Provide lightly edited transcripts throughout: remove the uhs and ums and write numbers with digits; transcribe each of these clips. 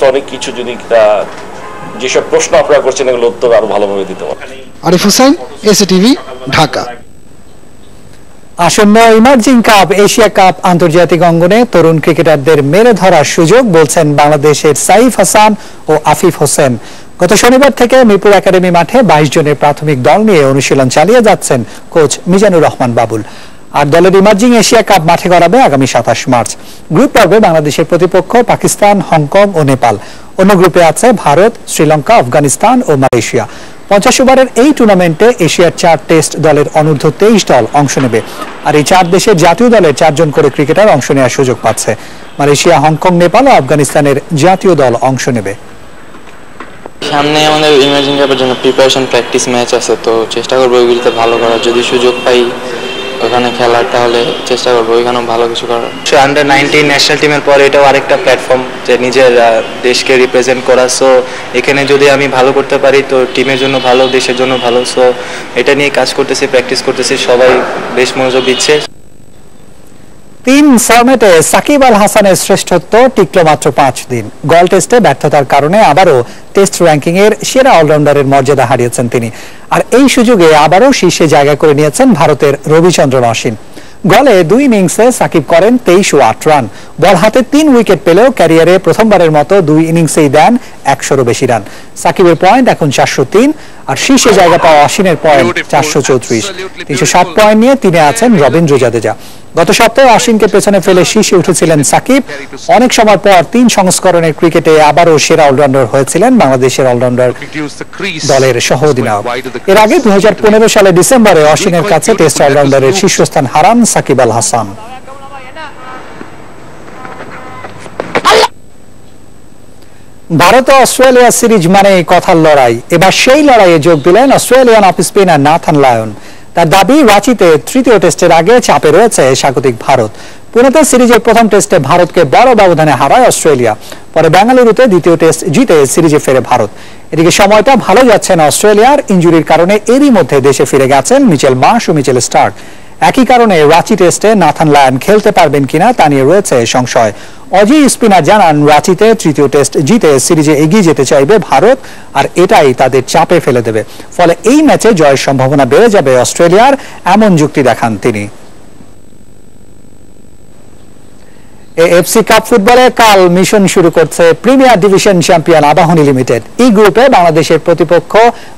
সমস্ত অনেক কিছু যদি যেসব প্রশ্ন আপনারা করছেন এগুলো উত্তর আরো ভালোভাবে দিতে পারেন। আরিফ হোসেন, এসএটিভি, ঢাকা। আসন্ন ইমার্জিং কাপ এশিয়া কাপ আন্তর্জাতিক অঙ্গনে তরুণ ক্রিকেটারদের মেরে ধরার সুযোগ বলছেন বাংলাদেশের সাইফ হাসান ও আফিফ হোসেন। গত শনিবার থেকে মিরপুর একাডেমি মাঠে 22 জনের প্রাথমিক দল নিয়ে অনুশীলন চালিয়ে যাচ্ছেন কোচ মিজানুর রহমান বাবুল। আর দলের ইমার্জিং এশিয়া কাপ মাঠে গড়াবে আগামী 27 মার্চ। গ্রুপ পর্বে বাংলাদেশের প্রতিপক্ষ পাকিস্তান, হংকং ও নেপাল। অন্য গ্রুপে আছে ভারত, শ্রীলঙ্কা, আফগানিস্তান ও মালয়েশিয়া। 50 ওভারের এই টুর্নামেন্টে এশিয়ার 4 টেস্ট দলের অনূর্ধ্ব 23 দল অংশ নেবে। আর এই 4 দেশের জাতীয় দলের 4 জন করে ক্রিকেটার অংশ নেওয়ার সুযোগ পাচ্ছে। মালয়েশিয়া, হংকং, নেপাল ও আফগানিস্তানের জাতীয় দল অংশ নেবে। সামনে আমাদের ইমার্জিং কাপের জন্য প্রিপারেশন প্র্যাকটিস ম্যাচ আছে, তো চেষ্টা করবো ওইগুলিতে ভালো করার। যদি সুযোগ পাই ওখানে খেলার তাহলে চেষ্টা করবো ওইখানেও ভালো কিছু করার। আন্ডার 19 ন্যাশনাল টিমের পরে এটাও আরেকটা প্ল্যাটফর্ম যে নিজের দেশকে রিপ্রেজেন্ট করা। সো এখানে যদি আমি ভালো করতে পারি তো টিমের জন্য ভালো, দেশের জন্য ভালো। সো এটা নিয়ে কাজ করতেছি, প্র্যাকটিস করতেছি, সবাই বেশ মনোযোগ দিচ্ছে। 3 ফরম্যাটে সাকিব আল হাসানের শ্রেষ্ঠত্ব টিকল মাত্র 5 দিন। গল টেস্টে ব্যর্থতার কারণে আবারও টেস্ট র্যাঙ্কিং এর সেরা অলরাউন্ডারের মর্যাদা হারিয়েছেন তিনি। আর এই সুযোগে আবারও শীর্ষে জায়গা করে নিয়েছেন ভারতের রবিচন্দ্রন অশ্বিন। গলে 2 ইনিংসে সাকিব করেন 23 ও 8 রান। বল হাতে 3 উইকেট পেলেও ক্যারিয়ারে প্রথমবারের মতো 2 ইনিংসেই দেন 100-ও বেশি রান। সাকিবের পয়েন্ট এখন 403, আর শীর্ষে জায়গা পাওয়া অশ্বিনের পয়েন্ট 434। 307 পয়েন্ট নিয়ে তিনি আছেন রবীন্দ্র জাদেজা। গত সপ্তাহে অশ্বিনকে পেছনে ফেলে শীর্ষে উঠেছিলেন সাকিব। অনেক সময় পর 3 সংস্করণের ক্রিকেটে আবারও সেরা অলরাউন্ডার হয়েছিলেন বাংলাদেশের অলরাউন্ডার দলের সহ অধিনায়ক। এর আগে 2015 সালে ডিসেম্বরে অশ্বিনের কাছে টেস্ট অলরাউন্ডারের শীর্ষস্থান হারান সাকিব আল হাসান। ভারত ও অস্ট্রেলিয়া সিরিজ মানে কথার লড়াই। এবার সেই লড়াইয়ে যোগ দিলেন Australian off spinner Nathan Lyon. তার দাবি, রাঁচিতে তৃতীয় টেস্টের আগে চাপে রয়েছে স্বাগতিক ভারত। পুনেতে সিরিজের প্রথম টেস্টে ভারতকে বড় ব্যবধানে হারায় অস্ট্রেলিয়া। পরে বেঙ্গালুরুতে দ্বিতীয় টেস্ট জিতে সিরিজে ফেরে ভারত। এদিকে সময়টা ভালো যাচ্ছে না অস্ট্রেলিয়ার। ইনজুরির কারণে এরই মধ্যে দেশে ফিরে গেছেন মিচেল মার্শ ও মিচেল স্টার্ক। একই কারণে রাঁচি টেস্টে নাথান লায়ন খেলতে পারবেন কিনা তা নিয়ে রয়েছে সংশয়। অজি স্পিনার জানান, রাঁচিতে তৃতীয় টেস্ট জিতে সিরিজে এগিয়ে যেতে চাইবে ভারত, আর এটাই তাদের চাপে ফেলে দেবে। ফলে এই ম্যাচে জয়ের সম্ভাবনা বেড়ে যাবে অস্ট্রেলিয়ার, এমন যুক্তি দেখান তিনি। এএফসি কাপ ফুটবলে কাল মিশন শুরু করছে premier division champion Abahani limited. এই গ্রুপে বাংলাদেশের প্রতিপক্ষ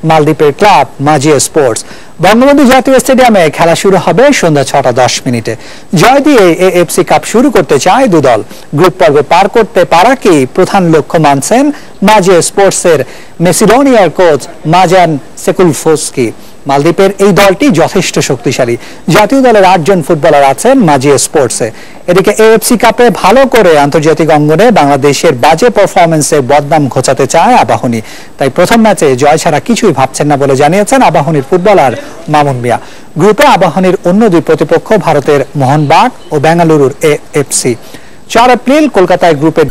মালদ্বীপের ক্লাব মাজিয়া স্পোর্টস। বঙ্গবন্ধু জাতীয় স্টেডিয়ামে খেলা শুরু হবে সন্ধ্যা 6:10। জয় দিয়ে এএফসি কাপ শুরু করতে চায় 2 দল। গ্রুপ পর্ব পার করতে পারাকেই প্রধান লক্ষ্য মানছেন মাজিয়া স্পোর্টসের মেসিডোনিয়ার কোচ মাজান সেকুলফোস্কি। মালদ্বীপের এই দলটি যথেষ্ট শক্তিশালী। জাতীয় দলের 8 জন ফুটবলার আছেন মাজিয়া স্পোর্টসে। এদিকে এএফসি কাপে ভালো করে আন্তর্জাতিক অঙ্গনে বাংলাদেশের বাজে পারফরমেন্সে বদনাম ঘোচাতে চায় আবাহনী। তাই প্রথম ম্যাচে জয় ছাড়া কিছুই ভাবছেন না বলে জানিয়েছেন আবাহনীর ফুটবলার মামুন মিয়া। গ্রুপে আবাহনীর অন্য 2 প্রতিপক্ষ ভারতের মোহনবাগান ও বেঙ্গালুরুর এএফসি। 4 এপ্রিল কলকাতায় গ্রুপের